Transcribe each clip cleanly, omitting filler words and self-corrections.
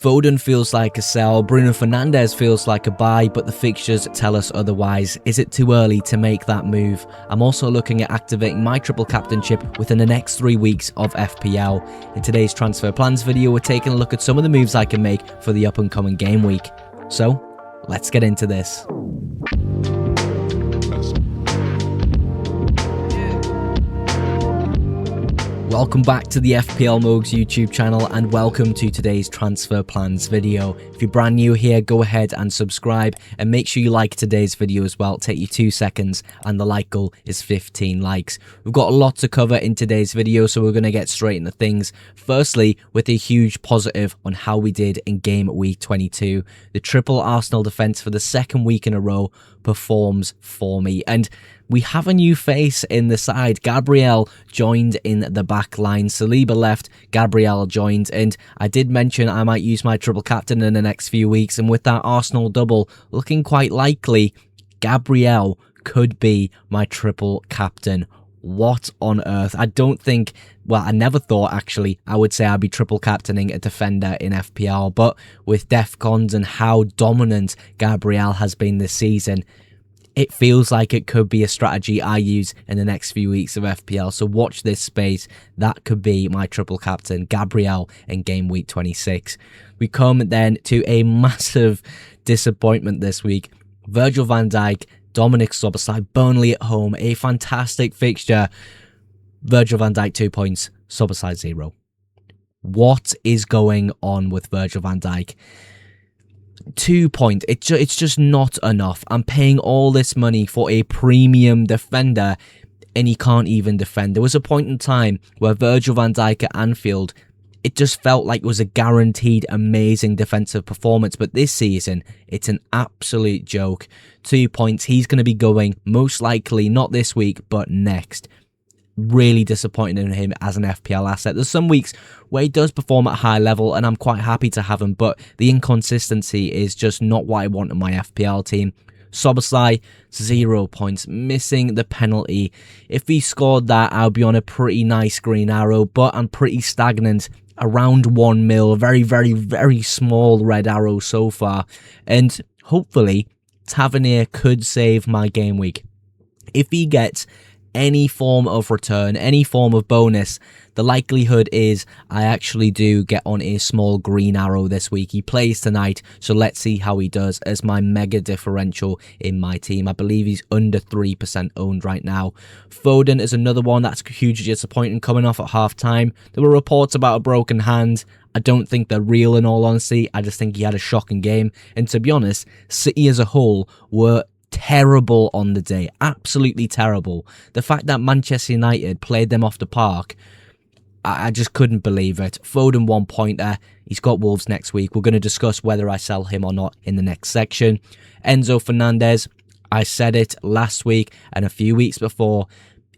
Foden feels like a sell, Bruno Fernandes feels like a buy, but the fixtures tell us otherwise. Is it too early to make that move? I'm also looking at activating my triple captainship within the next 3 weeks of FPL. In today's transfer plans video, we're taking a look at some of the moves I can make for the up and coming game week. So, let's get into this. Welcome back to the FPL Mogs YouTube channel and welcome to today's transfer plans video. If you're brand new here, go ahead and subscribe and make sure you like today's video as well. It'll take you 2 seconds and the like goal is 15 likes. We've got a lot to cover in today's video, so we're going to get straight into things. Firstly, with a huge positive on how we did in game week 22. The triple Arsenal defence for the second week in a row performs for me, and we have a new face in the side. Gabriel joined in the back line. Saliba left, Gabriel joined, and I did mention I might use my triple captain in the next few weeks, and with that Arsenal double looking quite likely, Gabriel could be my triple captain. What on earth? I don't think, well, I never thought actually I would say I'd be triple captaining a defender in FPL, but with DEFCONs and how dominant Gabriel has been this season, it feels like it could be a strategy I use in the next few weeks of FPL. So watch this space. That could be my triple captain, Gabriel, in game week 26. We come then to a massive disappointment this week. Virgil van Dijk, Dominic Szoboszlai, Burnley at home. A fantastic fixture. Virgil van Dijk 2 points, Szoboszlai 0. What is going on with Virgil van Dijk? 2 points. It's just not enough. I'm paying all this money for a premium defender and he can't even defend. There was a point in time where Virgil van Dijk at Anfield, it just felt like it was a guaranteed amazing defensive performance, but this season it's an absolute joke. 2 points. He's going to be going most likely not this week but next. Really disappointed in him as an FPL asset. There's some weeks where he does perform at a high level and I'm quite happy to have him, but the inconsistency is just not what I want in my FPL team. Szoboszlai, 0 points, missing the penalty. If he scored that, I'll be on a pretty nice green arrow, but I'm pretty stagnant around 1 mil. Very small red arrow so far, and hopefully Tavernier could save my game week. If he gets any form of return, any form of bonus, the likelihood is I actually do get on a small green arrow this week. He plays tonight, so let's see how he does as my mega differential in my team. I believe he's under 3% owned right now. Foden is another one that's hugely disappointing, coming off at half-time. There were reports about a broken hand. I don't think they're real in all honesty. I just think he had a shocking game, and to be honest, City as a whole were terrible on the day. Absolutely terrible. The fact that Manchester United played them off the park, I just couldn't believe it. Foden 1 pointer. He's got Wolves next week. We're going to discuss whether I sell him or not in the next section. Enzo Fernandez, I said it last week and a few weeks before,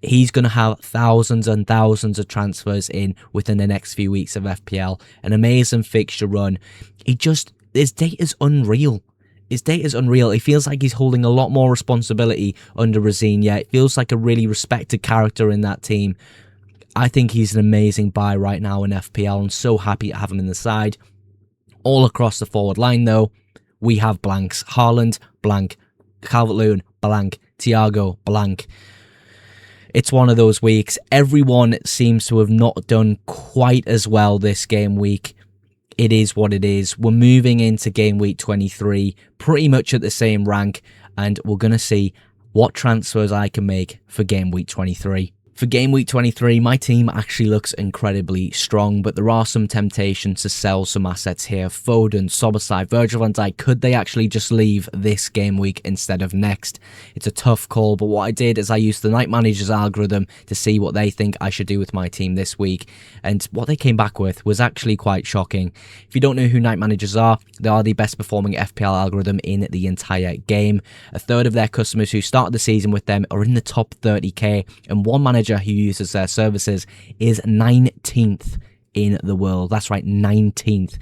he's going to have thousands and thousands of transfers in within the next few weeks of FPL. An amazing fixture run. His data's unreal. His data is unreal. It feels like he's holding a lot more responsibility under Rosinia. It feels like a really respected character in that team. I think he's an amazing buy right now in FPL. I'm so happy to have him in the side. All across the forward line, though, we have blanks. Haaland, blank. Calvert-Lewin, blank. Thiago, blank. It's one of those weeks. Everyone seems to have not done quite as well this game week. It is what it is. We're moving into game week 23, pretty much at the same rank, and we're going to see what transfers I can make for game week 23. For game week 23, my team actually looks incredibly strong, but there are some temptations to sell some assets here. Foden, Szoboszlai, Virgil van Dijk, could they actually just leave this game week instead of next? It's a tough call, but what I did is I used the Night Manager's algorithm to see what they think I should do with my team this week, and what they came back with was actually quite shocking. If you don't know who Night Managers are, they are the best performing FPL algorithm in the entire game. A third of their customers who started the season with them are in the top 30k, and one manager who uses their services is 19th in the world. That's right, 19th.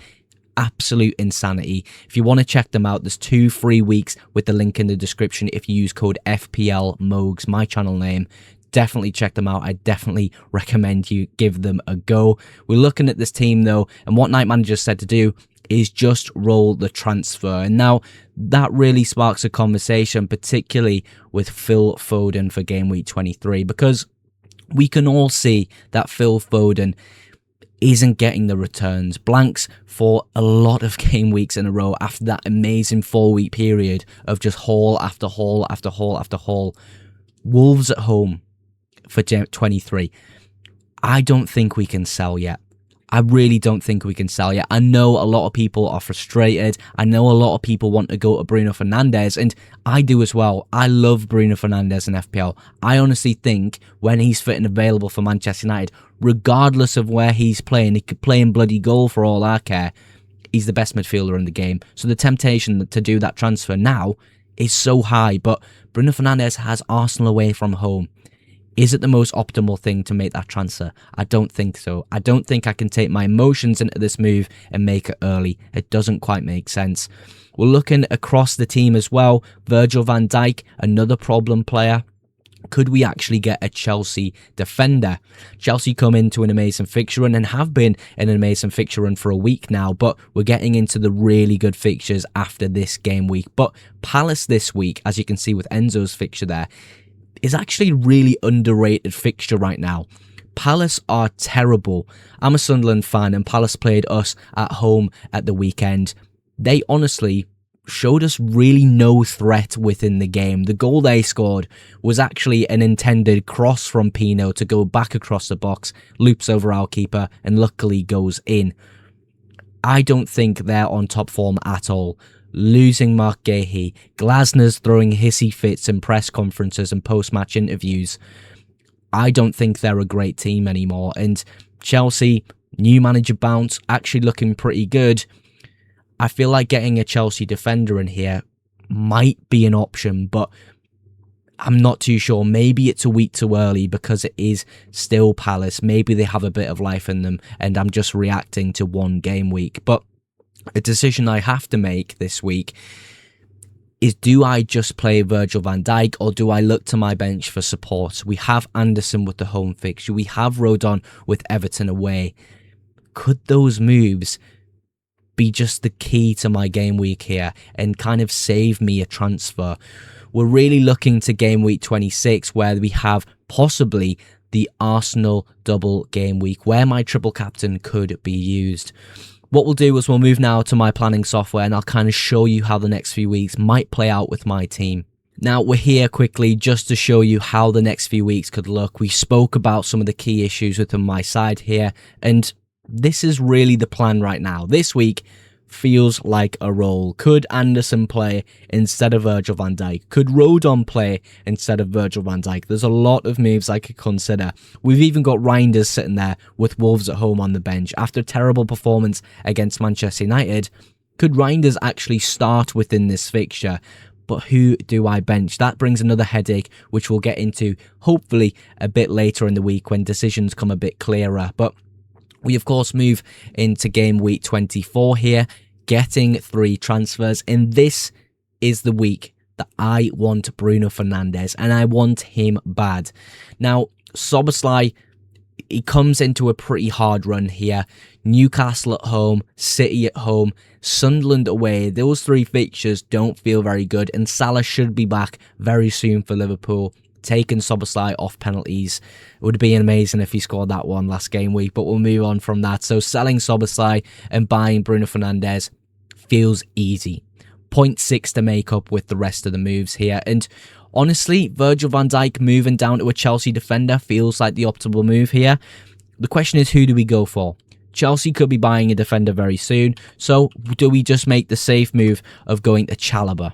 Absolute insanity. If you want to check them out, there's 2 free weeks with the link in the description if you use code FPL Mogs, my channel name. Definitely check them out. I definitely recommend you give them a go. We're looking at this team though, and what Night Manager said to do is just roll the transfer. And now that really sparks a conversation, particularly with Phil Foden for game week 23, because we can all see that Phil Foden isn't getting the returns. Blanks for a lot of game weeks in a row after that amazing 4-week period of just haul after haul after haul after haul. Wolves at home for 23. I don't think we can sell yet. I really don't think we can sell yet. I know a lot of people are frustrated. I know a lot of people want to go to Bruno Fernandes, and I do as well. I love Bruno Fernandes in FPL. I honestly think when he's fit and available for Manchester United, regardless of where he's playing, he could play in bloody goal for all I care, he's the best midfielder in the game. So the temptation to do that transfer now is so high, but Bruno Fernandes has Arsenal away from home. Is it the most optimal thing to make that transfer? I don't think so. I don't think I can take my emotions into this move and make it early. It doesn't quite make sense. We're looking across the team as well. Virgil van Dijk, another problem player. Could we actually get a Chelsea defender? Chelsea come into an amazing fixture run and have been in an amazing fixture run for a week now, but we're getting into the really good fixtures after this game week. But Palace this week, as you can see with Enzo's fixture there, is actually a really underrated fixture right now. Palace are terrible. I'm a Sunderland fan and Palace played us at home at the weekend. They honestly showed us really no threat within the game. The goal they scored was actually an intended cross from Pino to go back across the box, loops over our keeper, and luckily goes in. I don't think they're on top form at all. Losing Mark Gahey, Glasner's throwing hissy fits in press conferences and post-match interviews. I don't think they're a great team anymore. And Chelsea, new manager bounce, actually looking pretty good. I feel like getting a Chelsea defender in here might be an option, but I'm not too sure. Maybe it's a week too early because it is still Palace. Maybe they have a bit of life in them and I'm just reacting to one game week. But a decision I have to make this week is, do I just play Virgil van Dijk or do I look to my bench for support? We have Anderson with the home fixture. We have Rodon with Everton away. Could those moves be just the key to my game week here and kind of save me a transfer? We're really looking to game week 26 where we have possibly the Arsenal double game week where my triple captain could be used. What we'll do is we'll move now to my planning software and I'll kind of show you how the next few weeks might play out with my team. Now, we're here quickly just to show you how the next few weeks could look. We spoke about some of the key issues within my side here, and this is really the plan right now. This week feels like a roll. Could Anderson play instead of Virgil van Dijk? Could Rodon play instead of Virgil van Dijk? There's a lot of moves I could consider. We've even got Reinders sitting there with Wolves at home on the bench. After a terrible performance against Manchester United, could Reinders actually start within this fixture? But who do I bench? That brings another headache, which we'll get into hopefully a bit later in the week when decisions come a bit clearer. But we, of course, move into game week 24 here, getting 3 transfers. And this is the week that I want Bruno Fernandes, and I want him bad. Now, Szoboszlai, he comes into a pretty hard run here. Newcastle at home, City at home, Sunderland away. Those 3 fixtures don't feel very good, and Salah should be back very soon for Liverpool. Taking Szoboszlai off penalties. It would be amazing if he scored that one last game week, but we'll move on from that. So selling Szoboszlai and buying Bruno Fernandes feels easy. 0.6 to make up with the rest of the moves here. And honestly, Virgil van Dijk moving down to a Chelsea defender feels like the optimal move here. The question is, who do we go for? Chelsea could be buying a defender very soon, so do we just make the safe move of going to Chalobah?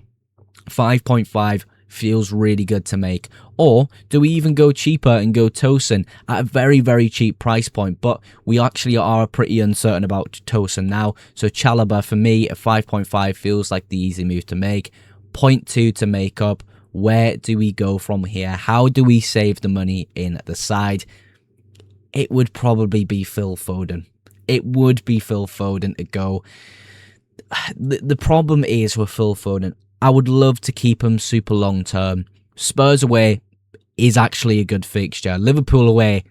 5.5 feels really good to make. Or do we even go cheaper and go Tosin at a very, very cheap price point? But we actually are pretty uncertain about Tosin now. So Chalobah for me at 5.5 feels like the easy move to make. 0.2 to make up. Where do we go from here? How do we save the money in the side? It would probably be Phil Foden. It would be Phil Foden to go. The problem is with Phil Foden, I would love to keep him super long term. Spurs away is actually a good fixture. Liverpool away,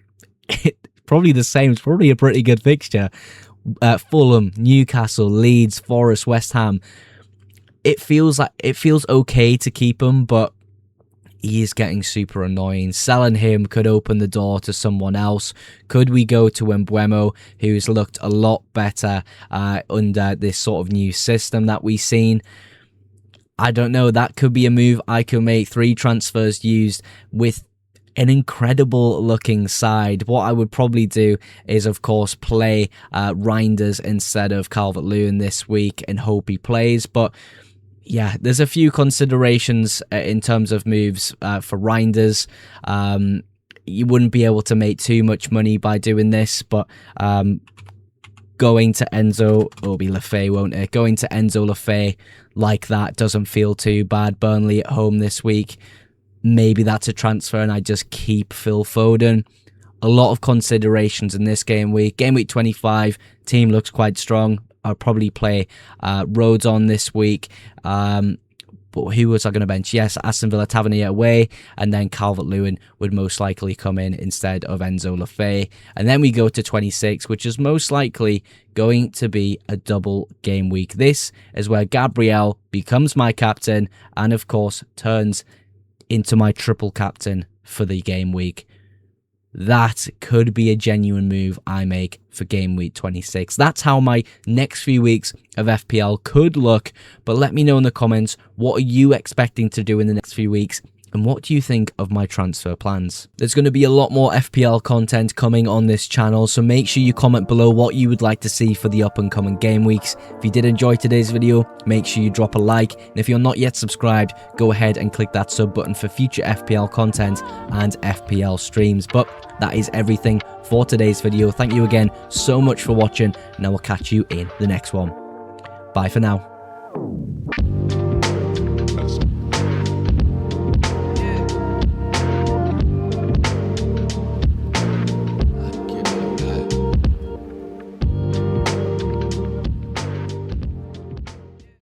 probably the same. It's probably a pretty good fixture. Fulham, Newcastle, Leeds, Forest, West Ham. It feels okay to keep him, but he is getting super annoying. Selling him could open the door to someone else. Could we go to Mbeumo, who's looked a lot better under this sort of new system that we've seen? I don't know. That could be a move I could make. 3 transfers used with an incredible looking side. What I would probably do is, of course, play Reinders instead of Calvert-Lewin this week and hope he plays. But yeah, there's a few considerations in terms of moves for Reinders. You wouldn't be able to make too much money by doing this, but going to Enzo, it'll be Lafay, won't it? Going to Enzo Lafay like that doesn't feel too bad. Burnley at home this week. Maybe that's a transfer and I just keep Phil Foden. A lot of considerations in this game week. Game week 25, team looks quite strong. I'll probably play Rhodes on this week. But who was I going to bench? Yes, Aston Villa Tavernier away. And then Calvert-Lewin would most likely come in instead of Enzo Lafay. And then we go to 26, which is most likely going to be a double game week. This is where Gabriel becomes my captain and, of course, turns into my triple captain for the game week. That could be a genuine move I make for game week 26. That's how my next few weeks of FPL could look. But let me know in the comments, what are you expecting to do in the next few weeks? And what do you think of my transfer plans? There's going to be a lot more FPL content coming on this channel, so make sure you comment below what you would like to see for the up and coming game weeks. If you did enjoy today's video, make sure you drop a like. And if you're not yet subscribed, go ahead and click that sub button for future FPL content and FPL streams. But that is everything for today's video. Thank you again so much for watching, and I will catch you in the next one. Bye for now.